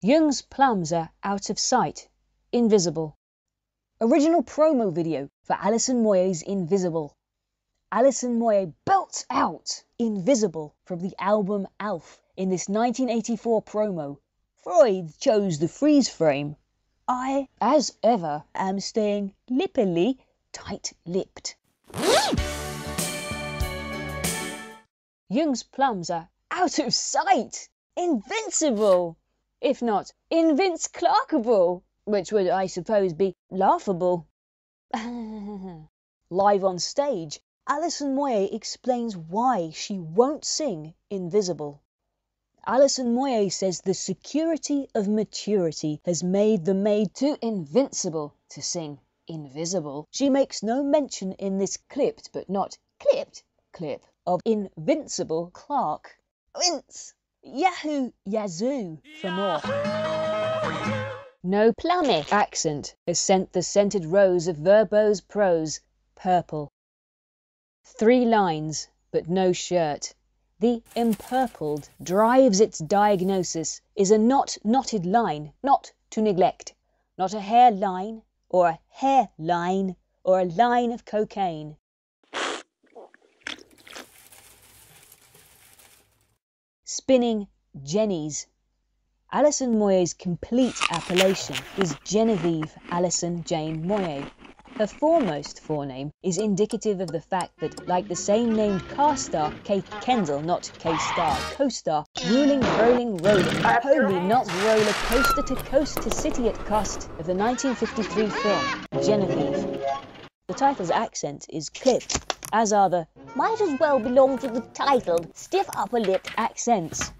Jung's plums are out of sight, invisible. Original promo video for Alison Moyet's Invisible. Alison Moyet belts out Invisible from the album Alf in this 1984 promo. Freud chose the freeze frame. I, as ever, am staying lippily tight-lipped. Jung's plums are out of sight, invincible. If not, Clarke-able, which would, I suppose, be laughable. Live on stage, Alison Moyet explains why she won't sing Invisible. Alison Moyet says the security of maturity has made the maid too invincible to sing Invisible. She makes no mention in this clipped but not clipped clip of invincible Clarke. Wince! Yahoo! Yazoo! For more. No plummy accent has sent the scented rose of verbose prose purple. 3 lines, but no shirt. The empurpled drives its diagnosis is a knotted line, not to neglect, not a hairline or a hairline or a line of cocaine. Spinning jennies. Alison Moyet's complete appellation is Genevieve Alison Jane Moyet. Her foremost forename is indicative of the fact that, like the same-named car-star Kay Kendall, not K-star, co-star, rolling, holy not roller coaster to coast to city at cost of the 1953 film Genevieve. The title's accent is clipped, as are the might as well belong to the titled stiff upper-lipped accents.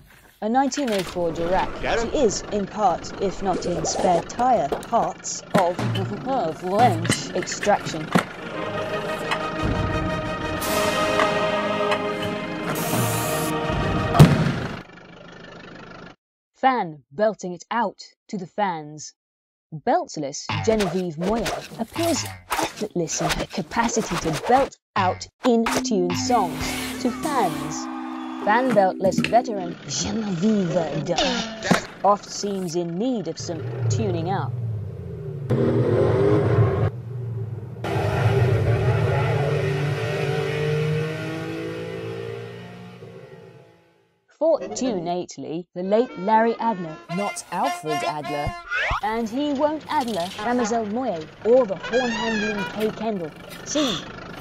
A 1904 Dirac, she is, in part, if not in spare tire parts, of French extraction. Fan belting it out to the fans. Beltless Genevieve Moyet appears effortless in her capacity to belt out in-tune songs to fans. Fan beltless veteran Genevieve oft seems in need of some tuning up. Fortunately, the late Larry Adler, not Alfred Adler, and he won't Adler Mademoiselle Moyet or the horn-handling Kay Kendall, sing,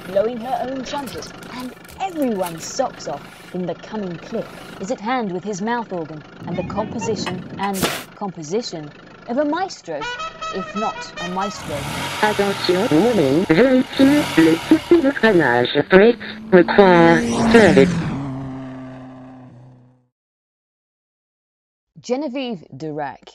blowing her own trumpet, and everyone's socks off in the coming clip is at hand with his mouth organ and the composition of a maestro, if not a maestro. Attention, warning, vérifiez le type de freinage. Brakes require service. Genevieve Dirac.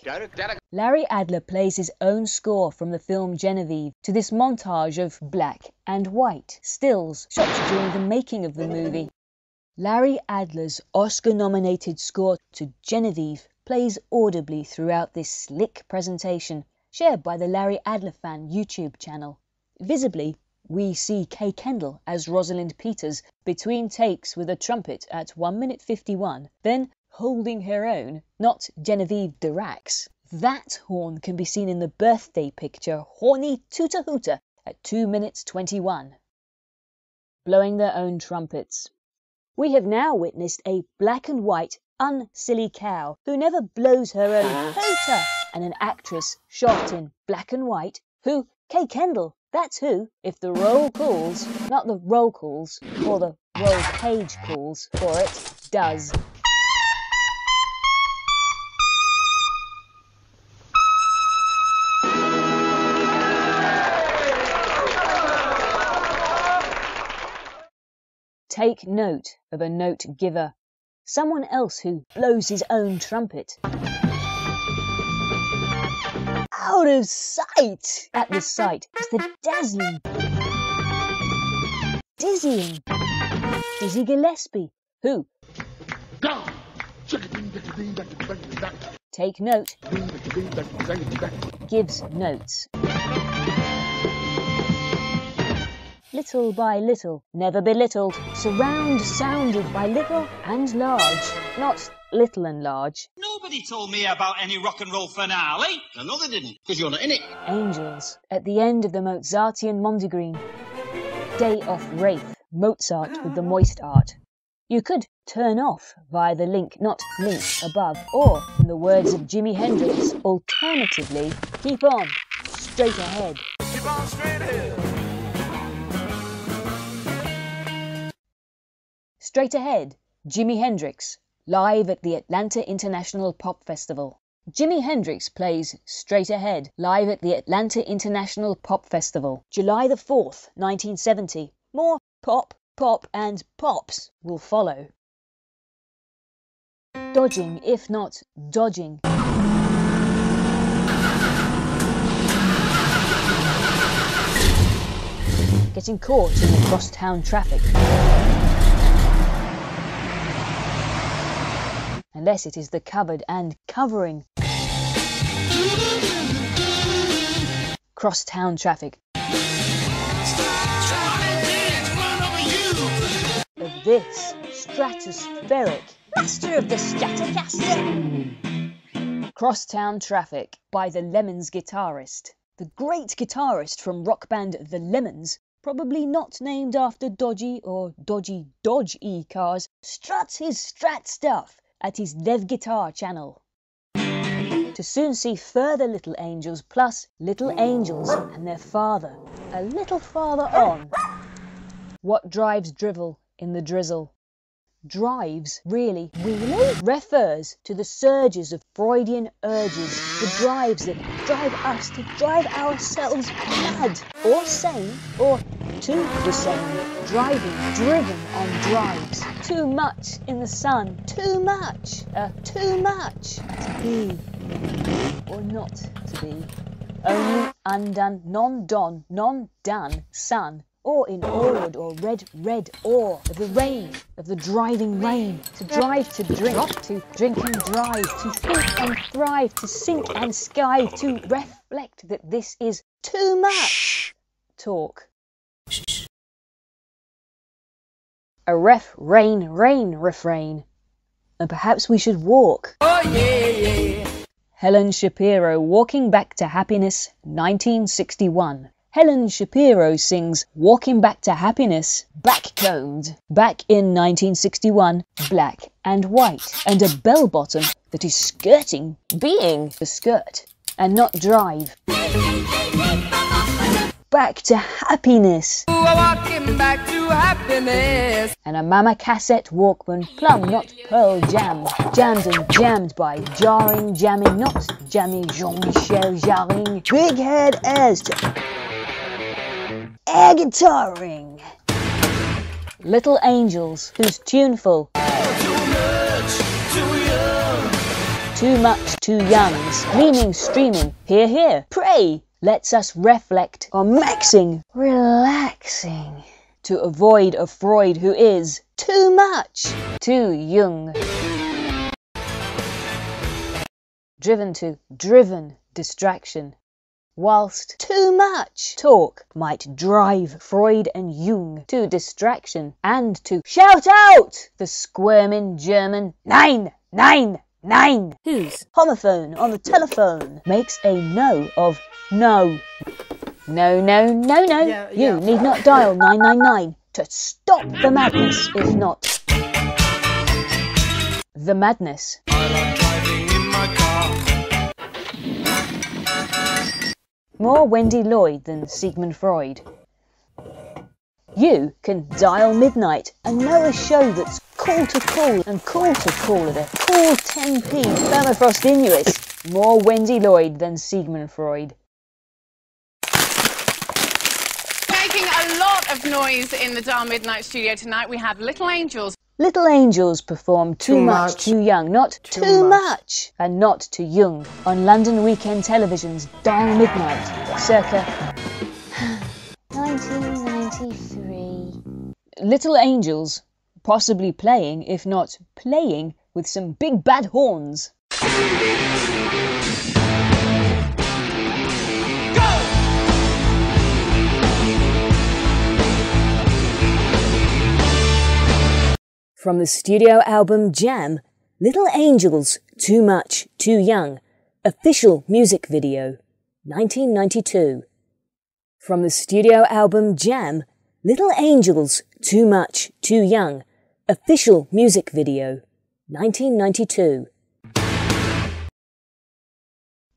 Larry Adler plays his own score from the film Genevieve to this montage of black and white stills shot during the making of the movie. Larry Adler's Oscar-nominated score to Genevieve plays audibly throughout this slick presentation, shared by the Larry Adler Fan YouTube channel. Visibly, we see Kay Kendall as Rosalind Peters between takes with a trumpet at 1 minute 51, then holding her own, not Genevieve Dirac's. That horn can be seen in the birthday picture Horny Tooter Hooter at 2 minutes 21. Blowing their own trumpets. We have now witnessed a black and white, unsilly cow who never blows her own hooter, and an actress shot in black and white who, Kay Kendall, that's who, if the roll calls, not the roll calls, or the roll page calls for it, does. Take note of a note giver, someone else who blows his own trumpet. Out of sight! At the sight is the dazzling, dizzying Dizzy Gillespie, who, take note, gives notes. little by little, never belittled, surround sounded by little and large, not little and large. Nobody told me about any rock and roll finale. I know they didn't, because you're not in it. Angels, at the end of the Mozartian Mondegreen. Day off Wraith, Mozart with the moist art. You could turn off via the link, not link, above, or, in the words of Jimi Hendrix, alternatively, keep on, straight ahead. Keep on straight ahead. Straight ahead, Jimi Hendrix, live at the Atlanta International Pop Festival. Jimi Hendrix plays Straight Ahead, live at the Atlanta International Pop Festival, July the 4th, 1970. More pop, pop and pops will follow. Dodging, if not dodging. Getting caught in the crosstown traffic. Unless it is the covered and covering. Crosstown traffic. Of this stratospheric master of the Stratocaster. Crosstown Traffic by the Lemons guitarist. The great guitarist from rock band The Lemons, probably not named after dodgy or dodgy Dodge-y cars, struts his Strat stuff at his Lev Guitar channel. To soon see further Little Angels plus Little Angels and their father, a little farther on. What drives drivel in the drizzle? Drives, really, refers to the surges of Freudian urges, the drives that drive us to drive ourselves mad, or sane, or to the same, driving, driven on drives. Too much in the sun, too much to be, or not to be. Only undone, non-done, non-done, sun, or in orward or red ore of the rain, of the driving rain, to drive to drink and drive, to think and thrive, to sink and skive, to reflect that this is too much talk. A rain refrain, and perhaps we should walk. Oh yeah, yeah. Helen Shapiro, Walking Back to Happiness, 1961. Helen Shapiro sings Walking Back to Happiness, back-combed, back in 1961, black and white, and a bell-bottom that is skirting, being the skirt, and not drive. Back to happiness. Walking back to happiness. And a Mama cassette Walkman, plum, not pearl jam, jammed and jammed by jarring, jamming, not jammy, Jean-Michel Jarring, big head airs to air guitaring. Little Angels, who's tuneful. Too much, too youngs, gleaming, streaming, hear, hear, pray, lets us reflect on maxing, relaxing, to avoid a Freud who is too much, too Jung. Driven to driven distraction, whilst too much talk might drive Freud and Jung to distraction and to shout out the squirming German 999, whose homophone on the telephone makes a no of no. No, no, no, no. Yeah. You need not dial 999 to stop the madness, if not the madness. I love driving in my car. More Wendy Lloyd than Sigmund Freud. You can dial midnight and know a show that's cool to call and cool to call at a cool 10p permafrost inuit. More Wendy Lloyd than Sigmund Freud. Making a lot of noise in the Dial Midnight studio tonight, we have Little Angels. Little Angels perform Too Much, Too Young, not Too Much, and not to Jung on London Weekend Television's Dial Midnight, circa 1993. Little Angels, possibly playing, if not playing, with some big bad horns. From the studio album Jam, Little Angels, Too Much, Too Young, official music video, 1992. From the studio album Jam, Little Angels, Too Much, Too Young, official music video, 1992.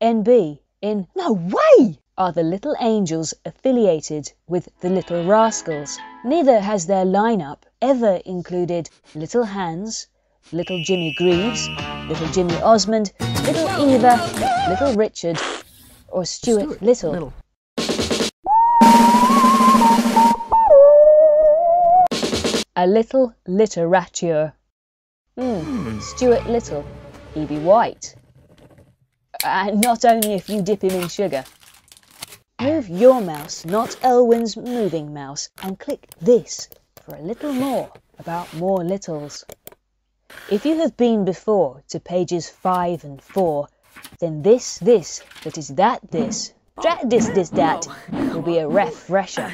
NB in No Way! Are the Little Angels affiliated with the Little Rascals? Neither has their lineup ever included Little Hans, Little Jimmy Greaves, Little Jimmy Osmond, Little Eva, Little Richard, or Stuart Little. A little literature. Stuart Little, E.B. White. And not only if you dip him in sugar. Move your mouse, not Elwyn's moving mouse, and click this for a little more about more littles. If you have been before to pages 5 and 4, then this, that is that, this, that, will be a refresher.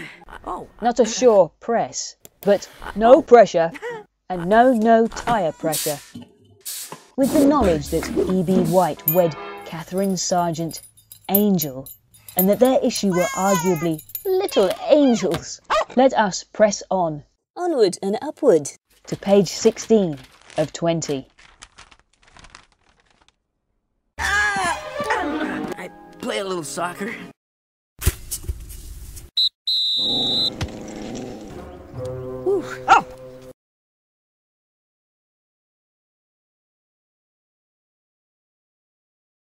Not a sure press, but no pressure, and no tire pressure. With the knowledge that E.B. White wed Catherine Sargent Angel, and that their issue were arguably little angels, let us press on, onward and upward, to page 16 of 20. I play a little soccer. Oh,